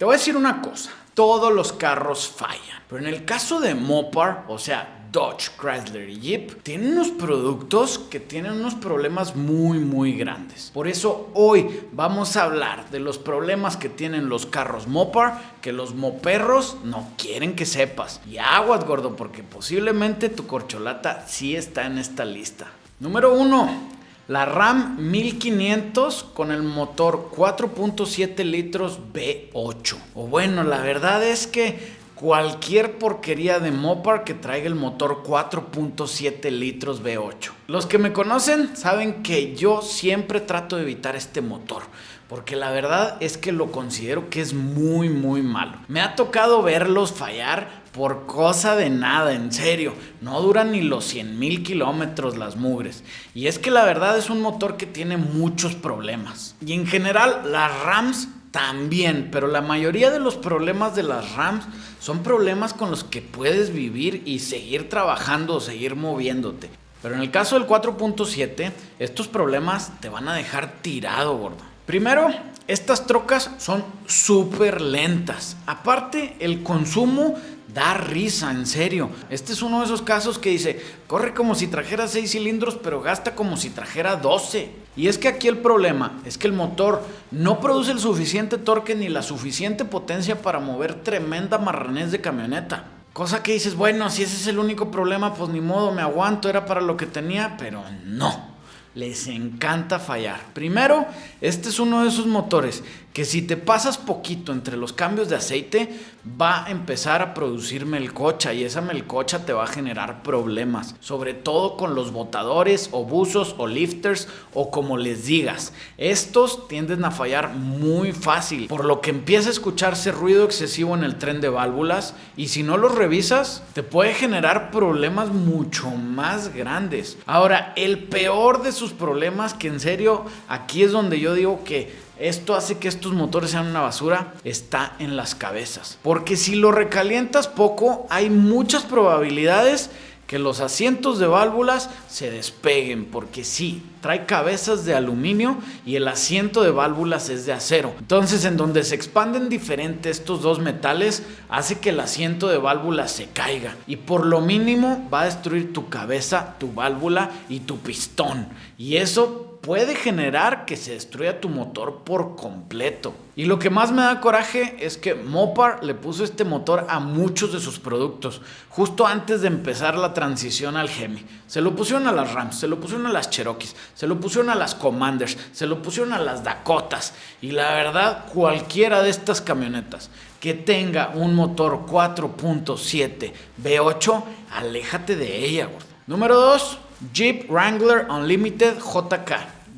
Te voy a decir una cosa, todos los carros fallan, pero en el caso de Mopar, o sea, Dodge, Chrysler y Jeep, tienen unos productos que tienen unos problemas muy grandes. Por eso hoy vamos a hablar de los problemas que tienen los carros Mopar, que los moperros no quieren que sepas. Y aguas, gordo, porque posiblemente tu corcholata sí está en esta lista. Número 1. La Ram 1500 con el motor 4.7 litros V8. O bueno, la verdad es que cualquier porquería de Mopar que traiga el motor 4.7 litros V8. Los que me conocen saben que yo siempre trato de evitar este motor, porque la verdad es que lo considero que es muy malo. Me ha tocado verlos fallar por cosa de nada, en serio. No duran ni los 100,000 kilómetros las mugres. Y es que la verdad es un motor que tiene muchos problemas. Y en general las Rams también, pero la mayoría de los problemas de las Rams son problemas con los que puedes vivir y seguir trabajando o seguir moviéndote. Pero en el caso del 4.7, estos problemas te van a dejar tirado, gordo. Primero, estas trocas son súper lentas. Aparte, el consumo da risa, en serio. Este es uno de esos casos que dice, corre como si trajera 6 cilindros, pero gasta como si trajera 12. Y es que aquí el problema es que el motor no produce el suficiente torque ni la suficiente potencia para mover tremenda marranés de camioneta. Cosa que dices, bueno, si ese es el único problema, pues ni modo, me aguanto, era para lo que tenía, pero no. Les encanta fallar. Primero, este es uno de esos motores que si te pasas poquito entre los cambios de aceite va a empezar a producir melcocha y esa melcocha te va a generar problemas, sobre todo con los botadores o buzos o lifters o como les digas. Estos tienden a fallar muy fácil, por lo que empieza a escucharse ruido excesivo en el tren de válvulas y si no los revisas te puede generar problemas mucho más grandes. Ahora, el peor de sus problemas, que en serio aquí es donde yo digo que esto hace que estos motores sean una basura, está en las cabezas. Porque si lo recalientas poco, hay muchas probabilidades que los asientos de válvulas se despeguen. Porque sí, trae cabezas de aluminio y el asiento de válvulas es de acero. Entonces, en donde se expanden diferente estos dos metales, hace que el asiento de válvulas se caiga. Y por lo mínimo va a destruir tu cabeza, tu válvula y tu pistón. Y eso puede generar que se destruya tu motor por completo. Y lo que más me da coraje es que Mopar le puso este motor a muchos de sus productos justo antes de empezar la transición al Hemi. Se lo pusieron a las Rams, se lo pusieron a las Cherokees, se lo pusieron a las Commanders, se lo pusieron a las Dakotas. Y la verdad, cualquiera de estas camionetas que tenga un motor 4.7 V8, aléjate de ella, gordo. Número 2. Jeep Wrangler Unlimited JK,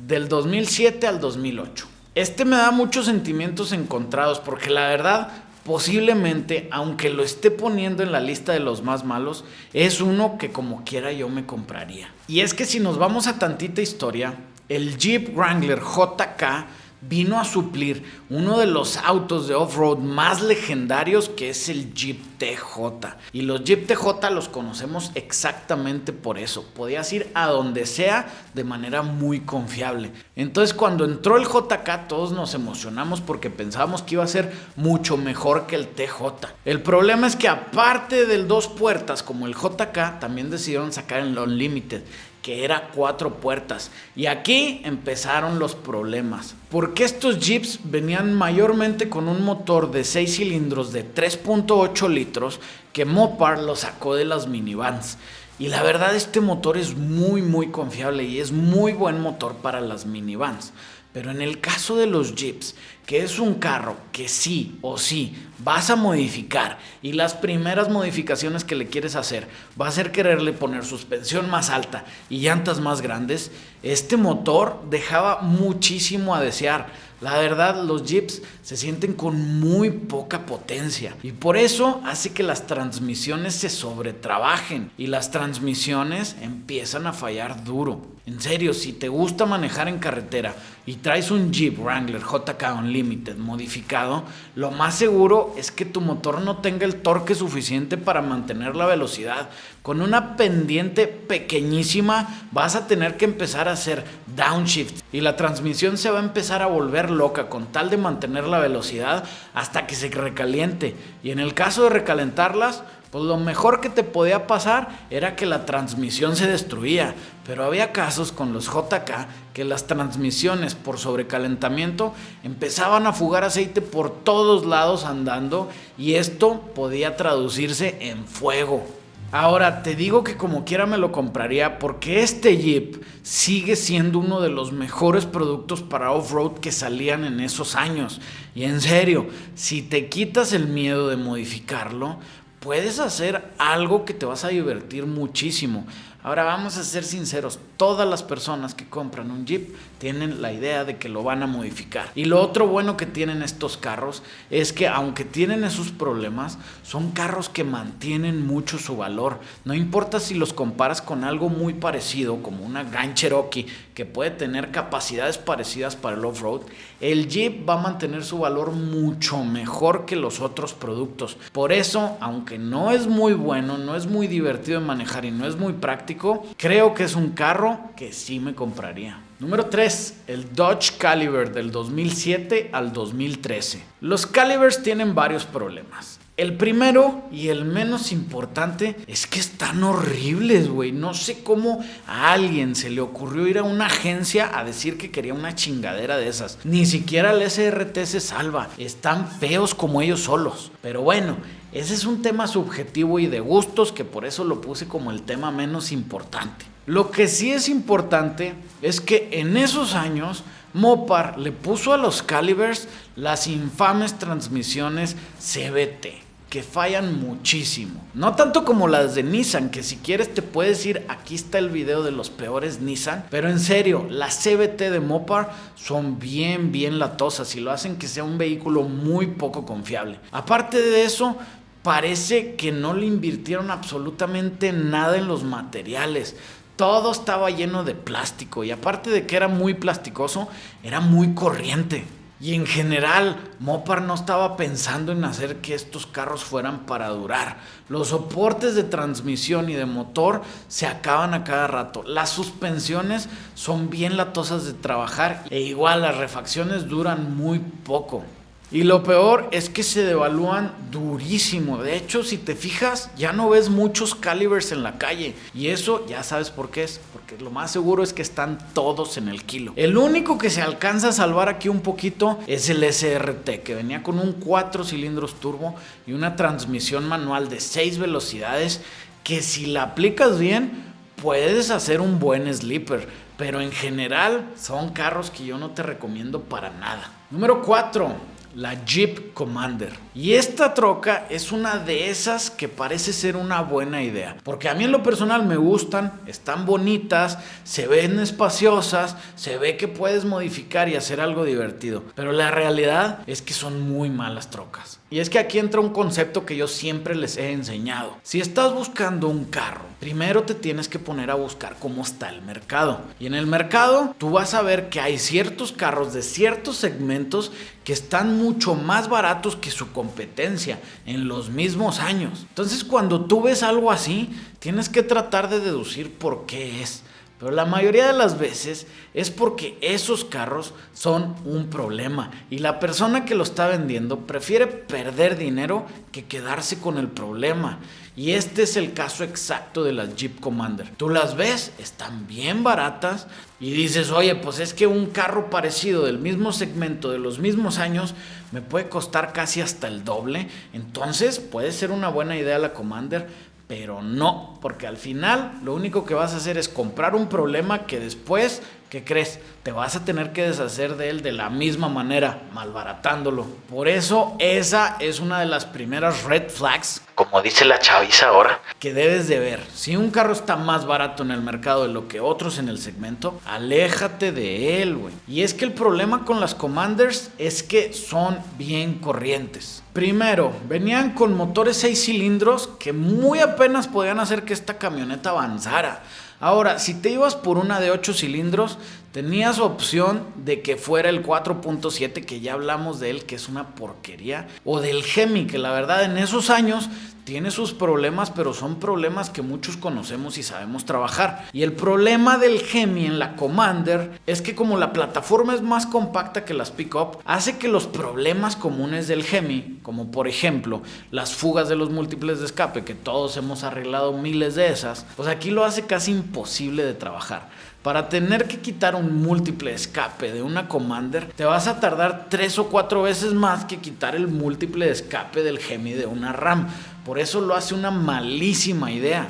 del 2007 al 2008. Este me da muchos sentimientos encontrados porque la verdad, posiblemente, aunque lo esté poniendo en la lista de los más malos, es uno que como quiera yo me compraría. Y es que si nos vamos a tantita historia, el Jeep Wrangler JK vino a suplir uno de los autos de off-road más legendarios, que es el Jeep TJ. Y los Jeep TJ los conocemos exactamente por eso. Podías ir a donde sea de manera muy confiable. Entonces, cuando entró el JK, todos nos emocionamos porque pensábamos que iba a ser mucho mejor que el TJ. El problema es que aparte del 2 puertas como el JK, también decidieron sacar el Unlimited, que era 4 puertas. Y aquí empezaron los problemas. Porque estos Jeeps venían mayormente con un motor de 6 cilindros de 3.8 litros que Mopar lo sacó de las minivans. Y la verdad, este motor es muy confiable y es muy buen motor para las minivans. Pero en el caso de los Jeeps, que es un carro que sí o sí vas a modificar y las primeras modificaciones que le quieres hacer va a ser quererle poner suspensión más alta y llantas más grandes, este motor dejaba muchísimo a desear. La verdad, los Jeeps se sienten con muy poca potencia y por eso hace que las transmisiones se sobretrabajen y las transmisiones empiezan a fallar duro. En serio, si te gusta manejar en carretera y traes un Jeep Wrangler JK Unlimited, Unlimited modificado, lo más seguro es que tu motor no tenga el torque suficiente para mantener la velocidad. Con una pendiente pequeñísima vas a tener que empezar a hacer downshift y la transmisión se va a empezar a volver loca con tal de mantener la velocidad hasta que se recaliente. Y en el caso de recalentarlas, pues lo mejor que te podía pasar era que la transmisión se destruía, pero había casos con los JK que las transmisiones por sobrecalentamiento empezaban a fugar aceite por todos lados andando y esto podía traducirse en fuego. Ahora, te digo que como quiera me lo compraría porque este Jeep sigue siendo uno de los mejores productos para off-road que salían en esos años. Y en serio, si te quitas el miedo de modificarlo, puedes hacer algo que te vas a divertir muchísimo. Ahora vamos a ser sinceros, todas las personas que compran un Jeep tienen la idea de que lo van a modificar. Y lo otro bueno que tienen estos carros es que aunque tienen esos problemas, son carros que mantienen mucho su valor. No importa si los comparas con algo muy parecido como una Grand Cherokee que puede tener capacidades parecidas para el off-road, el Jeep va a mantener su valor mucho mejor que los otros productos. Por eso, aunque no es muy bueno, no es muy divertido de manejar y no es muy práctico, creo que es un carro que sí me compraría. Número 3, el Dodge Caliber del 2007 al 2013. Los Calibers tienen varios problemas. El primero y el menos importante es que están horribles, güey. No sé cómo a alguien se le ocurrió ir a una agencia a decir que quería una chingadera de esas. Ni siquiera el SRT se salva. Están feos como ellos solos. Pero bueno, ese es un tema subjetivo y de gustos que por eso lo puse como el tema menos importante. Lo que sí es importante es que en esos años Mopar le puso a los Calibers las infames transmisiones CVT, que fallan muchísimo. No tanto como las de Nissan, que si quieres te puedes ir, aquí está el video de los peores Nissan, pero en serio, las CVT de Mopar son bien latosas y lo hacen que sea un vehículo muy poco confiable. Aparte de eso, parece que no le invirtieron absolutamente nada en los materiales. Todo estaba lleno de plástico y aparte de que era muy plasticoso, era muy corriente. Y en general, Mopar no estaba pensando en hacer que estos carros fueran para durar. Los soportes de transmisión y de motor se acaban a cada rato. Las suspensiones son bien latosas de trabajar e igual las refacciones duran muy poco. Y lo peor es que se devalúan durísimo. De hecho, si te fijas, ya no ves muchos Calibers en la calle. Y eso ya sabes por qué es. Porque lo más seguro es que están todos en el kilo. El único que se alcanza a salvar aquí un poquito es el SRT, que venía con un 4 cilindros turbo y una transmisión manual de 6 velocidades, que si la aplicas bien, puedes hacer un buen sleeper. Pero en general, son carros que yo no te recomiendo para nada. Número 4. La Jeep Commander. Y esta troca es una de esas que parece ser una buena idea. Porque a mí en lo personal me gustan, están bonitas, se ven espaciosas, se ve que puedes modificar y hacer algo divertido. Pero la realidad es que son muy malas trocas. Y es que aquí entra un concepto que yo siempre les he enseñado. Si estás buscando un carro, primero te tienes que poner a buscar cómo está el mercado. Y en el mercado tú vas a ver que hay ciertos carros de ciertos segmentos que están mucho más baratos que su competencia en los mismos años. Entonces cuando tú ves algo así, tienes que tratar de deducir por qué es. Pero la mayoría de las veces es porque esos carros son un problema y la persona que lo está vendiendo prefiere perder dinero que quedarse con el problema. Y este es el caso exacto de las Jeep Commander. Tú las ves, están bien baratas y dices, oye, pues es que un carro parecido del mismo segmento, de los mismos años, me puede costar casi hasta el doble. Entonces puede ser una buena idea la Commander. Pero no, porque al final lo único que vas a hacer es comprar un problema que después, ¿qué crees? Te vas a tener que deshacer de él de la misma manera, malbaratándolo. Por eso esa es una de las primeras red flags, como dice la chaviza ahora, que debes de ver. Si un carro está más barato en el mercado de lo que otros en el segmento, aléjate de él, güey. Y es que el problema con las Commanders es que son bien corrientes. Primero, venían con motores 6 cilindros que muy apenas podían hacer que esta camioneta avanzara. Ahora, si te ibas por una de 8 cilindros, Tenías opción de que fuera el 4.7, que ya hablamos de él, que es una porquería, o del Hemi, que la verdad en esos años tiene sus problemas, pero son problemas que muchos conocemos y sabemos trabajar. Y el problema del Hemi en la Commander es que como la plataforma es más compacta que las pick-up, hace que los problemas comunes del Hemi, como por ejemplo las fugas de los múltiples de escape, que todos hemos arreglado miles de esas, pues aquí lo hace casi imposible de trabajar. Para tener que quitar un múltiple de escape de una Commander, te vas a tardar 3 o 4 veces más que quitar el múltiple de escape del Hemi de una RAM. Por eso lo hace una malísima idea.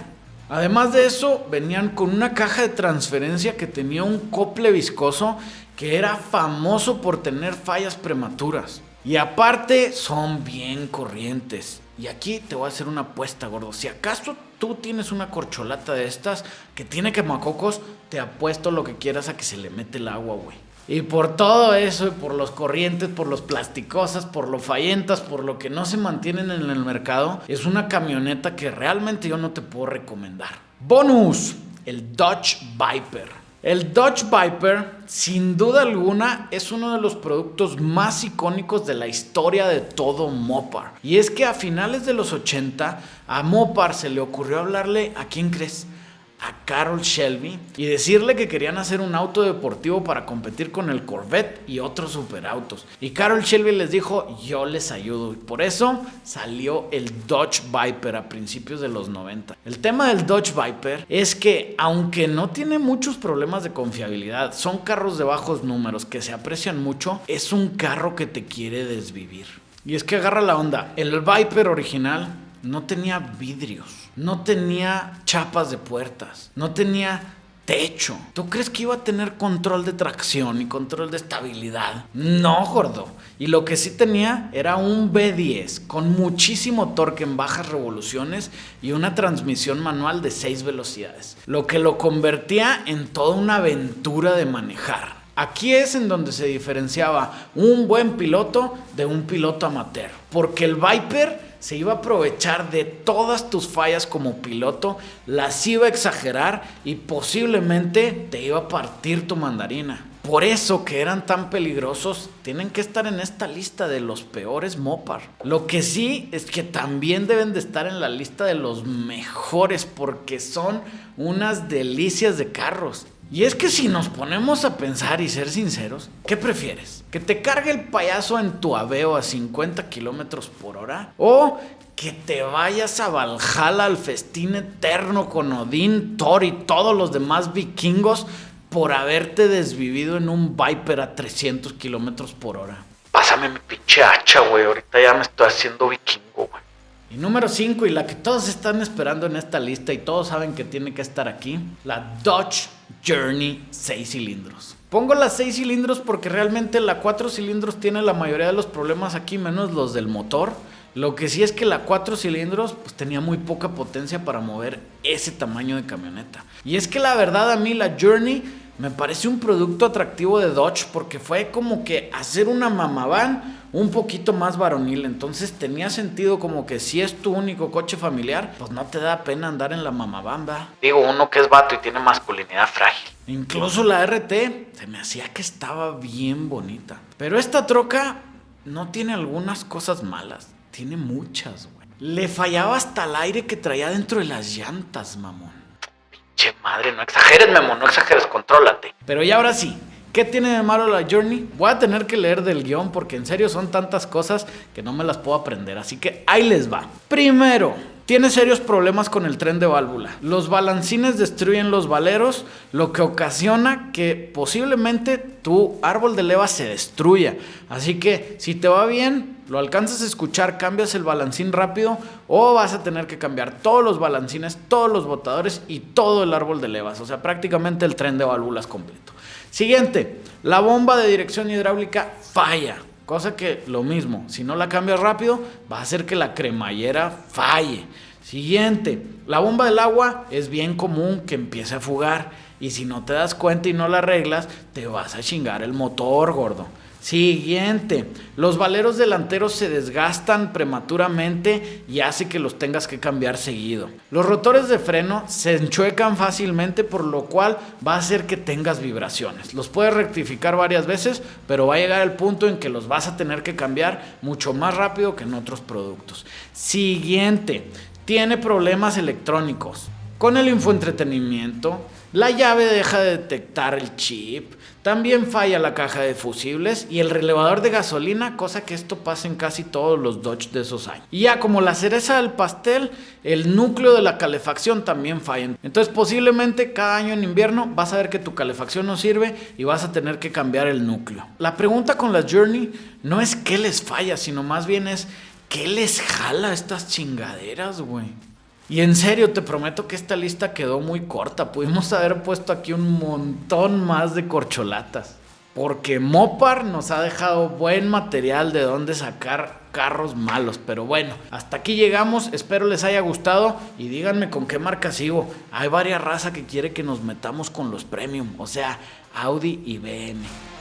Además de eso, venían con una caja de transferencia que tenía un cople viscoso que era famoso por tener fallas prematuras. Y aparte, son bien corrientes. Y aquí te voy a hacer una apuesta, gordo. Si acaso tú tienes una corcholata de estas que tiene quemacocos, te apuesto lo que quieras a que se le mete el agua, güey. Y por todo eso, y por los corrientes, por los plasticosas, por lo fallentas, por lo que no se mantienen en el mercado, es una camioneta que realmente yo no te puedo recomendar. Bonus, el Dodge Viper. El Dodge Viper, sin duda alguna, es uno de los productos más icónicos de la historia de todo Mopar. Y es que a finales de los 80, a Mopar se le ocurrió hablarle, ¿a quién crees? A Carroll Shelby y decirle que querían hacer un auto deportivo para competir con el Corvette y otros superautos. Y Carroll Shelby les dijo, yo les ayudo. Y por eso salió el Dodge Viper a principios de los 90. El tema del Dodge Viper es que, aunque no tiene muchos problemas de confiabilidad, son carros de bajos números que se aprecian mucho, es un carro que te quiere desvivir. Y es que agarra la onda. El Viper original no tenía vidrios, no tenía chapas de puertas, no tenía techo. ¿Tú crees que iba a tener control de tracción y control de estabilidad? No, gordo. Y lo que sí tenía era un V10 con muchísimo torque en bajas revoluciones y una transmisión manual de 6 velocidades, lo que lo convertía en toda una aventura de manejar. Aquí es en donde se diferenciaba un buen piloto de un piloto amateur, porque el Viper se iba a aprovechar de todas tus fallas como piloto, las iba a exagerar y posiblemente te iba a partir tu mandarina. Por eso que eran tan peligrosos, tienen que estar en esta lista de los peores Mopar. Lo que sí es que también deben de estar en la lista de los mejores, porque son unas delicias de carros. Y es que si nos ponemos a pensar y ser sinceros, ¿qué prefieres? ¿Que te cargue el payaso en tu Aveo a 50 kilómetros por hora? ¿O que te vayas a Valhalla al festín eterno con Odín, Thor y todos los demás vikingos por haberte desvivido en un Viper a 300 kilómetros por hora? Pásame mi pinche hacha, güey. Ahorita ya me estoy haciendo vikingo, güey. Y número 5, y la que todos están esperando en esta lista y todos saben que tiene que estar aquí, la Dodge Journey 6 cilindros. Pongo las 6 cilindros porque realmente la 4 cilindros tiene la mayoría de los problemas aquí, menos los del motor. Lo que sí es que la 4 cilindros pues tenía muy poca potencia para mover ese tamaño de camioneta. Y es que la verdad a mí la Journey me parece un producto atractivo de Dodge porque fue como que hacer una mamavan un poquito más varonil. Entonces tenía sentido como que si es tu único coche familiar, pues no te da pena andar en la mamavan, ¿verdad? Digo, uno que es vato y tiene masculinidad frágil. Incluso la RT se me hacía que estaba bien bonita. Pero esta troca no tiene algunas cosas malas, tiene muchas, güey. Le fallaba hasta el aire que traía dentro de las llantas, mamón. Che madre, no exageres, Memo, no exageres, contrólate. Pero ya ahora sí, ¿qué tiene de malo la Journey? Voy a tener que leer del guión porque en serio son tantas cosas que no me las puedo aprender, así que ahí les va. Primero, tiene serios problemas con el tren de válvula. Los balancines destruyen los valeros, lo que ocasiona que posiblemente tu árbol de leva se destruya. Así que si te va bien, lo alcanzas a escuchar, cambias el balancín rápido o vas a tener que cambiar todos los balancines, todos los botadores y todo el árbol de levas. O sea, prácticamente el tren de válvulas completo. Siguiente, la bomba de dirección hidráulica falla. Cosa que lo mismo, si no la cambias rápido, va a hacer que la cremallera falle. Siguiente, la bomba del agua es bien común que empiece a fugar. Y si no te das cuenta y no la arreglas, te vas a chingar el motor, gordo. Siguiente, los valeros delanteros se desgastan prematuramente y hace que los tengas que cambiar seguido. Los rotores de freno se enchuecan fácilmente, por lo cual va a hacer que tengas vibraciones. Los puedes rectificar varias veces, pero va a llegar el punto en que los vas a tener que cambiar mucho más rápido que en otros productos. Siguiente, tiene problemas electrónicos. Con el infoentretenimiento, la llave deja de detectar el chip, también falla la caja de fusibles y el relevador de gasolina, cosa que esto pasa en casi todos los Dodge de esos años. Y ya como la cereza del pastel, el núcleo de la calefacción también falla. Entonces posiblemente cada año en invierno vas a ver que tu calefacción no sirve y vas a tener que cambiar el núcleo. La pregunta con las Journey no es qué les falla, sino más bien es qué les jala estas chingaderas, güey. Y en serio, te prometo que esta lista quedó muy corta. Pudimos haber puesto aquí un montón más de corcholatas. Porque Mopar nos ha dejado buen material de dónde sacar carros malos. Pero bueno, hasta aquí llegamos. Espero les haya gustado. Y díganme con qué marca sigo. Hay varias razas que quiere que nos metamos con los premium. O sea, Audi y BM.